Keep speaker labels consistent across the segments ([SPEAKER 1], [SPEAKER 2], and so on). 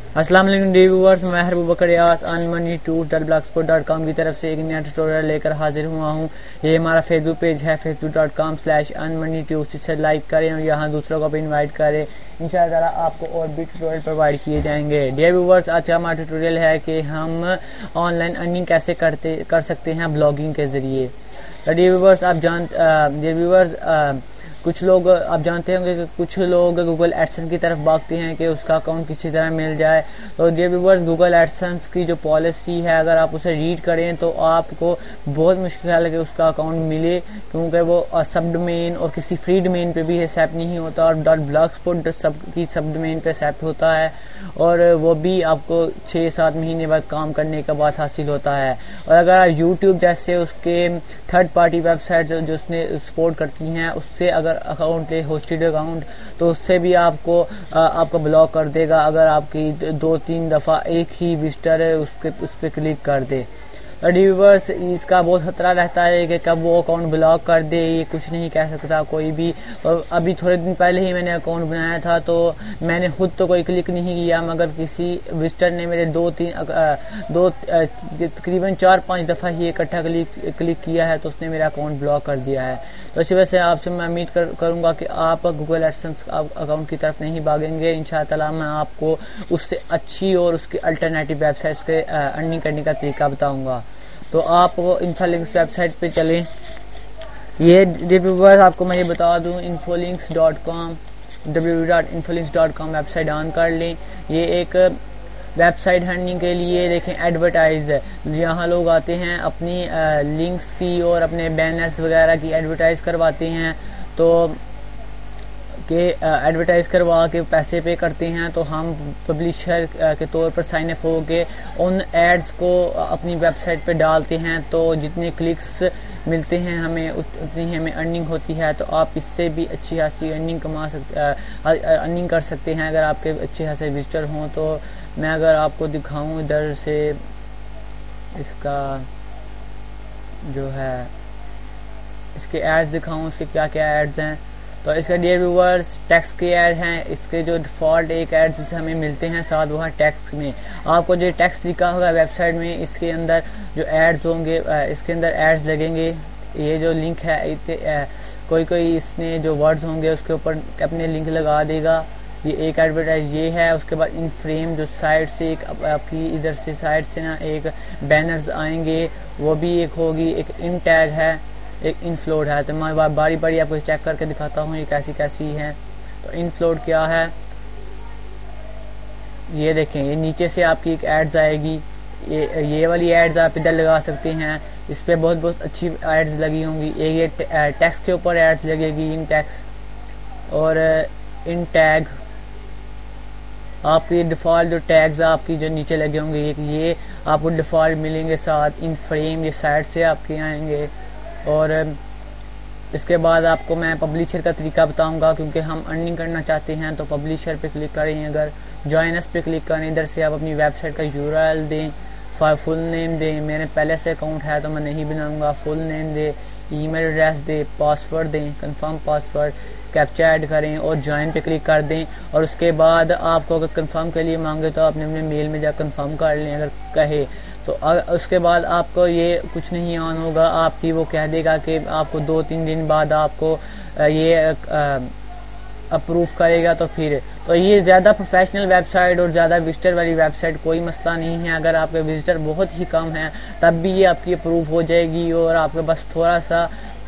[SPEAKER 1] अस्सलाम वालेकुम व्यूअर्स, मैं महबूब यास unmoneytours.blogspot.com की तरफ से एक नया ट्यूटोरियल लेकर हाजिर हुआ हूँ। ये हमारा फेसबुक पेज है facebook.com/unmoneytours। इसे लाइक करें और यहाँ दूसरों को भी इनवाइट करें। इंशाअल्लाह आपको और भी ट्यूटोरियल प्रोवाइड किए जाएंगे। डियर व्यूअर्स, आज का हमारा ट्यूटोरियल है कि हम ऑनलाइन अर्निंग कैसे कर सकते हैं ब्लॉगिंग के जरिए। तो डियर व्यूअर्स, कुछ लोग आप जानते होंगे कि कुछ लोग गूगल एडसेंस की तरफ भागते हैं कि उसका अकाउंट किसी तरह मिल जाए। तो डियर व्यूअर्स, गूगल एडसेंस की जो पॉलिसी है, अगर आप उसे रीड करें तो आपको बहुत मुश्किल है कि उसका अकाउंट मिले, क्योंकि वो सब डोमेन और किसी फ्री डोमेन पे भी एक्सेप्ट नहीं होता और .blogspot की सब डोमेन पे एक्सेप्ट होता है, और वो भी आपको 6-7 महीने बाद काम करने के बाद हासिल होता है। और अगर यूट्यूब जैसे उसके थर्ड पार्टी वेबसाइट जो उसने सपोर्ट करती हैं, उससे अगर अकाउंट ले होस्टेड अकाउंट, तो उससे भी आपको ब्लॉक कर देगा अगर आपकी 2-3 दफ़ा एक ही विजिटर उस पर क्लिक कर दे। व्यूअर्स, इसका बहुत खतरा रहता है कि कब वो अकाउंट ब्लॉक कर दे, ये कुछ नहीं कह सकता कोई भी। और अभी थोड़े दिन पहले ही मैंने अकाउंट बनाया था, तो मैंने खुद तो कोई क्लिक नहीं किया, मगर किसी विजिटर ने मेरे तकरीबन 4-5 दफ़ा ही इकट्ठा क्लिक किया है, तो उसने मेरा अकाउंट ब्लॉक कर दिया है। तो इसी वजह से आपसे मैं उम्मीद करूँगा कि आप गूगल एडसेंस अकाउंट की तरफ नहीं भागेंगे। इंशाअल्लाह मैं आपको उससे अच्छी और उसकी अल्टरनेटिव वेबसाइट्स के अर्निंग करने का तरीका बताऊँगा। तो आप इन्फोलिंक्स वेबसाइट पे चलें। ये व्यूअर्स, आपको मैं ये बता दूं, infolinks.com www.infolinks.com वेबसाइट ऑन कर लें। ये एक वेबसाइट अर्निंग के लिए देखें एडवर्टाइज है। यहाँ लोग आते हैं अपनी लिंक्स की और अपने बैनर्स वगैरह की एडवर्टाइज करवाते हैं, तो के एडवर्टाइज करवा के पैसे पे करते हैं। तो हम पब्लिशर के तौर पर साइन अप हो के उन एड्स को अपनी वेबसाइट पे डालते हैं, तो जितने क्लिक्स मिलते हैं हमें उतनी हमें अर्निंग होती है। तो आप इससे भी अच्छी खासी अर्निंग कर सकते हैं अगर आपके अच्छे खासे विजिटर हों। तो मैं अगर आपको दिखाऊं इधर से, इसका जो है इसके एड्स दिखाऊं, उसके क्या क्या एड्स हैं। तो इसका डियर व्यूअर्स, टैक्स के ऐड हैं। इसके जो डिफ़ॉल्ट एक एड्स हमें मिलते हैं साथ वहाँ टैक्स में आपको जो टैक्स लिखा होगा वेबसाइट में, इसके अंदर जो एड्स होंगे इसके अंदर एड्स लगेंगे। ये जो लिंक है कोई इसने जो वर्ड्स होंगे उसके ऊपर अपने लिंक लगा देगा। ये एक एडवर्टाइज ये है। उसके बाद इन फ्रेम जो साइड से एक आपकी इधर से साइड से ना एक बैनर्स आएंगे, वो भी एक होगी। एक इन टैग है, एक इनफ्लोड है। तो मैं बारी बारी आपको चेक करके दिखाता हूँ ये कैसी है। तो इनफ्लोड क्या है, ये देखें, ये नीचे से आपकी एक एड्स आएगी। ये वाली एड्स आप इधर लगा सकते हैं। इस पर बहुत अच्छी एड्स लगी होंगी। ये टैक्स के ऊपर एड्स लगेगी, इन टैक्स और इन टैग। आपकी डिफ़ॉल्ट जो टैग्स आपकी जो नीचे लगे होंगे ये आपको डिफ़ॉल्ट मिलेंगे साथ। इन फ्रेम ये साइड से आपके आएंगे। और इसके बाद आपको मैं पब्लिशर का तरीका बताऊंगा, क्योंकि हम अर्निंग करना चाहते हैं। तो पब्लिशर पे क्लिक करें, अगर जॉइन अस पे क्लिक करें, इधर से आप अपनी वेबसाइट का यूआरएल दें, फुल नेम दें। मेरे पहले से अकाउंट है तो मैं नहीं बनाऊंगा। फुल नेम दें, ईमेल एड्रेस दें, पासवर्ड दें, कंफर्म पासवर्ड, कैप्चा ऐड करें और ज्वाइन पे क्लिक कर दें। और उसके बाद आपको अगर कंफर्म के लिए मांगे तो अपने मेल में जा कंफर्म कर लें अगर कहे तो। उसके बाद आपको ये कुछ नहीं ऑन होगा, आपकी वो कह देगा कि आपको 2-3 दिन बाद आपको ये अप्रूव करेगा। तो ये ज़्यादा प्रोफेशनल वेबसाइट और ज़्यादा विजिटर वाली वेबसाइट कोई मसला नहीं है। अगर आपके विजिटर बहुत ही कम हैं तब भी ये आपकी अप्रूव हो जाएगी, और आपके बस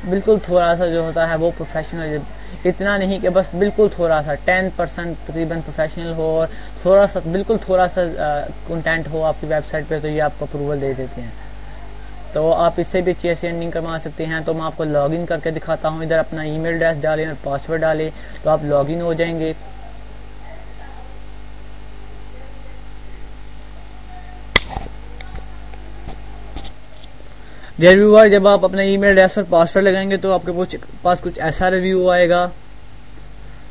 [SPEAKER 1] बिल्कुल थोड़ा सा जो होता है वो प्रोफेशनल, इतना नहीं कि बस बिल्कुल थोड़ा सा 10% तकरीबन प्रोफेशनल हो और बिल्कुल थोड़ा सा कंटेंट हो आपकी वेबसाइट पे, तो ये आपको अप्रूवल दे देते हैं। तो आप इससे भी अच्छी अर्निंग कमा सकते हैं। तो मैं आपको लॉगिन करके दिखाता हूँ। इधर अपना ईमेल एड्रेस डालें और पासवर्ड डालें तो आप लॉगिन हो जाएंगे। डियर व्यूअर, जब आप अपना ईमेल एड्रेस और पासवर्ड लगाएंगे तो आपके पास कुछ ऐसा रिव्यू आएगा।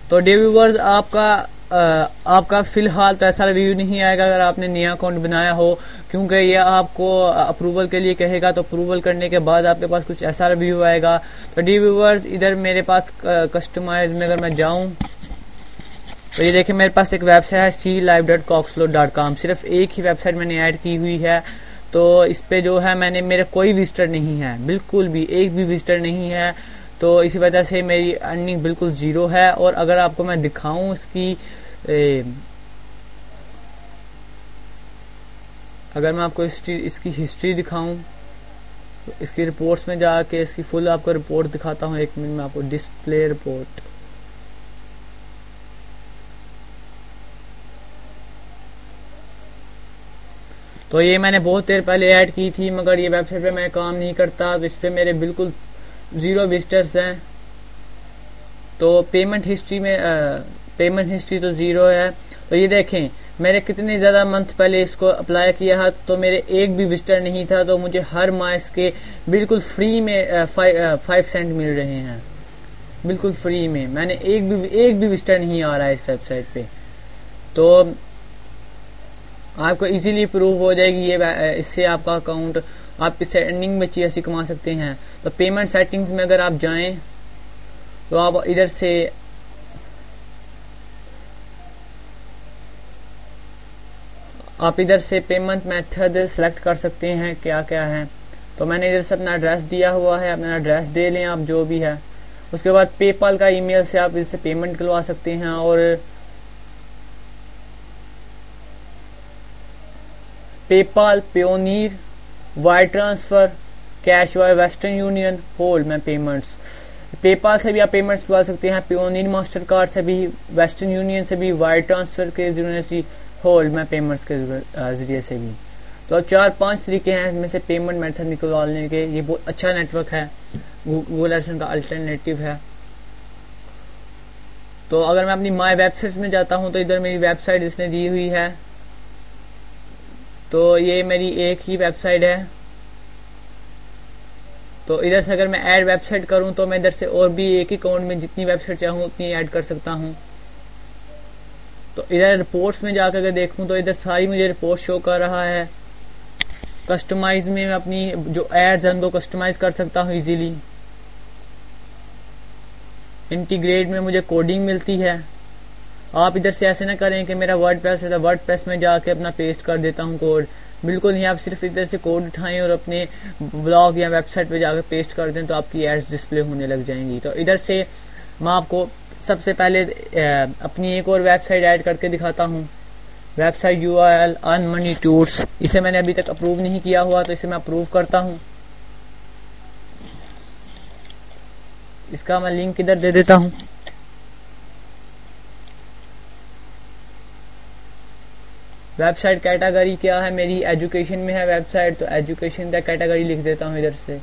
[SPEAKER 1] तो डियर व्यूअर्स, आपका फिलहाल तो ऐसा रिव्यू नहीं आएगा अगर आपने नया अकाउंट बनाया हो, क्योंकि ये आपको अप्रूवल के लिए कहेगा। तो अप्रूवल करने के बाद आपके पास कुछ ऐसा रिव्यू आएगा। तो डियर व्यूअर्स, इधर मेरे पास कस्टमाइज में अगर मैं जाऊं तो ये देखिए मेरे पास एक वेबसाइट है clive.coxload.com, सिर्फ एक ही वेबसाइट मैंने ऐड की हुई है। तो इस पे जो है मैंने मेरा कोई विजिटर नहीं है, बिल्कुल भी एक भी विजिटर नहीं है। तो इसी वजह से मेरी अर्निंग बिल्कुल जीरो है। और अगर आपको मैं दिखाऊं अगर मैं आपको इसकी हिस्ट्री दिखाऊं, तो इसकी रिपोर्ट्स में जाके इसकी फुल आपको रिपोर्ट दिखाता हूं। एक मिनट में आपको डिस्प्ले रिपोर्ट, तो ये मैंने बहुत देर पहले ऐड की थी, मगर ये वेबसाइट पे मैं काम नहीं करता, तो इस पे मेरे बिल्कुल जीरो विजिटर्स हैं। तो पेमेंट हिस्ट्री तो जीरो है। तो ये देखें मैंने कितने ज्यादा मंथ पहले इसको अप्लाई किया है, तो मेरे एक भी विजिटर नहीं था। तो मुझे हर माह इसके बिल्कुल फ्री में 5 सेंट मिल रहे हैं, बिल्कुल फ्री में। मैंने एक भी विजिटर नहीं आ रहा है इस वेबसाइट पे। तो आपको इजीली प्रूव हो जाएगी ये, इससे आपका अकाउंट, आप इससे अर्निंग में अच्छी ऐसी कमा सकते हैं। तो पेमेंट सेटिंग्स में अगर आप जाएं तो आप इधर से पेमेंट मेथड सेलेक्ट कर सकते हैं क्या क्या है। तो मैंने इधर से अपना एड्रेस दिया हुआ है, अपना एड्रेस दे लें आप जो भी है। उसके बाद पेपाल का ईमेल से आप इससे पेमेंट करवा सकते हैं। और PayPal, Payoneer, wire transfer, cash wire, western union, hold में पेमेंट्स। पेपाल से भी आप पेमेंट्स करवा सकते हैं, पेयोनीर मास्टर कार्ड से भी, वेस्टर्न यूनियन से भी, वायर ट्रांसफर के जरिए से, होल्ड में पेमेंट्स के जरिए से भी। तो 4-5 तरीके हैं इनमें से पेमेंट मेथड निकलवाने के। ये बहुत अच्छा नेटवर्क है, गूगल एडसेंस का अल्टरनेटिव है। तो अगर मैं अपनी माई वेबसाइट्स में जाता हूं तो इधर मेरी वेबसाइट इसने दी हुई है। तो ये मेरी एक ही वेबसाइट है। तो इधर से अगर मैं ऐड वेबसाइट करूं तो मैं इधर से और भी एक ही अकाउंट में जितनी वेबसाइट चाहूं उतनी ऐड कर सकता हूं। तो इधर रिपोर्ट्स में जाकर अगर देखूं तो इधर सारी मुझे रिपोर्ट शो कर रहा है। कस्टमाइज में मैं अपनी जो एड्स हैं उनको कस्टमाइज कर सकता हूं इजीली। इंटीग्रेट में मुझे कोडिंग मिलती है। आप इधर से ऐसे ना करें कि मेरा वर्डप्रेस है तो वर्डप्रेस में जाके अपना पेस्ट कर देता हूं कोड, बिल्कुल नहीं। आप सिर्फ इधर से कोड उठाएं और अपने ब्लॉग या वेबसाइट पे जाकर पेस्ट कर दें तो आपकी एड्स डिस्प्ले होने लग जाएंगी। तो इधर से मैं आपको सबसे पहले अपनी एक और वेबसाइट ऐड करके दिखाता हूं। Website URL earn money tours, इसे मैंने अभी तक अप्रूव नहीं किया हुआ, तो इसे मैं अप्रूव करता हूं। इसका मैं लिंक इधर दे देता हूं। वेबसाइट कैटेगरी क्या है मेरी, एजुकेशन में है वेबसाइट, तो एजुकेशन का कैटेगरी लिख देता हूं इधर से।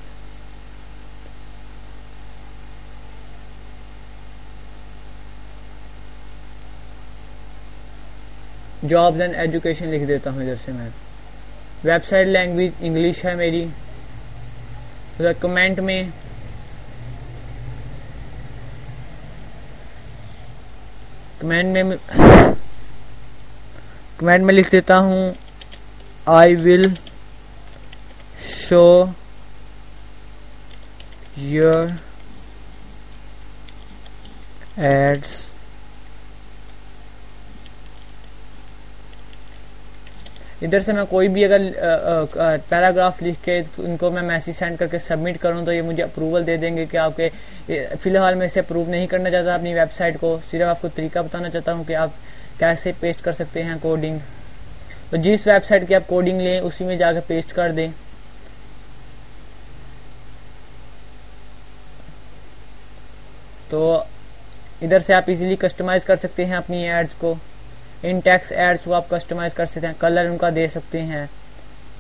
[SPEAKER 1] जॉब्स एंड एजुकेशन लिख देता हूं इधर से मैं। वेबसाइट लैंग्वेज इंग्लिश है मेरी। तो कमेंट में लिख देता हूं I will show your ads इधर से मैं कोई भी अगर पैराग्राफ लिख के इनको मैं मैसेज सेंड करके सबमिट करूं तो ये मुझे अप्रूवल दे देंगे कि आपके, फिलहाल मैं इसे अप्रूव नहीं करना चाहता अपनी वेबसाइट को, सिर्फ आपको तरीका बताना चाहता हूं कि आप कैसे पेस्ट कर सकते हैं कोडिंग। तो जिस वेबसाइट की आप कोडिंग लें उसी में जाकर पेस्ट कर दें। तो इधर से आप इजीली कस्टमाइज कर सकते हैं अपनी एड्स को। इन टेक्स्ट एड्स को आप कस्टमाइज कर सकते हैं, कलर उनका दे सकते हैं।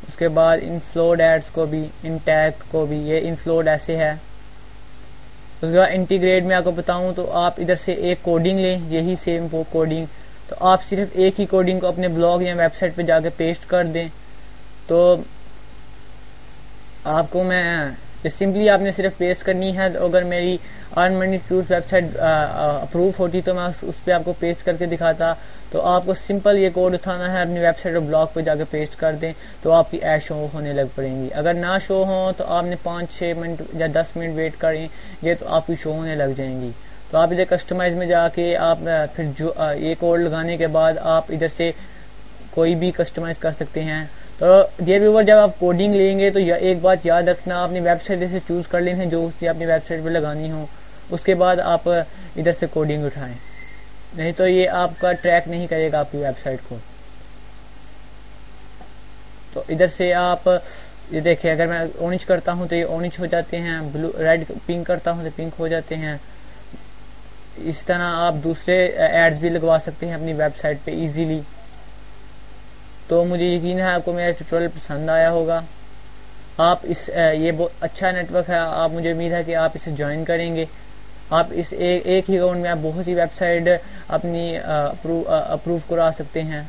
[SPEAKER 1] उसके बाद इन फ्लोड एड्स को भी, इन टैग को भी, ये इन फ्लोड ऐसे है। उसके बाद इंटीग्रेट में आपको बताऊं तो आप इधर से एक कोडिंग लें, यही सेम वो कोडिंग, तो आप सिर्फ एक ही कोडिंग को अपने ब्लॉग या वेबसाइट पे जाके पेस्ट कर दें। तो आपको मैं सिंपली आपने सिर्फ पेस्ट करनी है। अगर मेरी earn money tours website approve होती तो मैं उस पर आपको पेस्ट करके दिखाता। तो आपको सिंपल ये कोड उठाना है, अपनी वेबसाइट और ब्लॉग पे जाके पेस्ट कर दें तो आपकी ऐड शो होने लग पड़ेंगी। अगर ना शो हो तो आपने 5-6 मिनट या 10 मिनट वेट करें, ये तो आपकी शो होने लग जाएंगी। तो आप इधर कस्टमाइज में जाके आप फिर जो ये कोड लगाने के बाद आप इधर से कोई भी कस्टमाइज कर सकते हैं। तो डियर व्यूअर, जब आप कोडिंग लेंगे तो एक बात याद रखना, अपनी वेबसाइट जैसे चूज कर लेना जो उससे अपनी वेबसाइट पर लगानी हो, उसके बाद आप इधर से कोडिंग उठाएं, नहीं तो ये आपका ट्रैक नहीं करेगा आपकी वेबसाइट को। तो इधर से आप ये देखिए, अगर मैं ऑरेंज करता हूँ तो ये ऑरेंज हो जाते हैं, ब्लू रेड पिंक करता हूँ तो पिंक हो जाते हैं। इस तरह आप दूसरे एड्स भी लगवा सकते हैं अपनी वेबसाइट पे इजीली। तो मुझे यकीन है आपको मेरा ट्यूटोरियल पसंद आया होगा। आप इस ये बहुत अच्छा नेटवर्क है, आप मुझे उम्मीद है कि आप इसे ज्वाइन करेंगे। आप इस एक ही अकाउंट में आप बहुत सी वेबसाइट अपनी अप्रूव करा सकते हैं।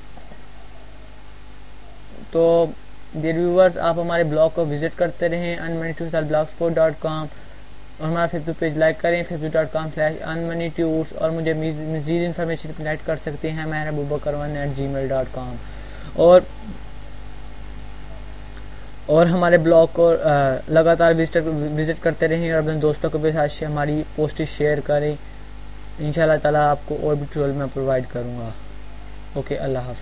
[SPEAKER 1] तो डियर व्यूअर्स, आप हमारे ब्लॉग को विजिट करते रहें unmoneytunes.blogspot.com और हमारा फेसबुक पेज लाइक करें facebook.com/unmoneytunes और मुझे मज़ीद इन्फॉर्मेशन कनेक्ट कर सकते हैं mehrabubakar1@gmail.com और हमारे ब्लॉग को लगातार विजिट करते रहें और अपने दोस्तों को भी साथ हमारी पोस्ट शेयर करें। इंशाल्लाह ताला आपको और भी ट्यूटोरियल मैं प्रोवाइड करूँगा। ओके, अल्लाह हाफ़िज़।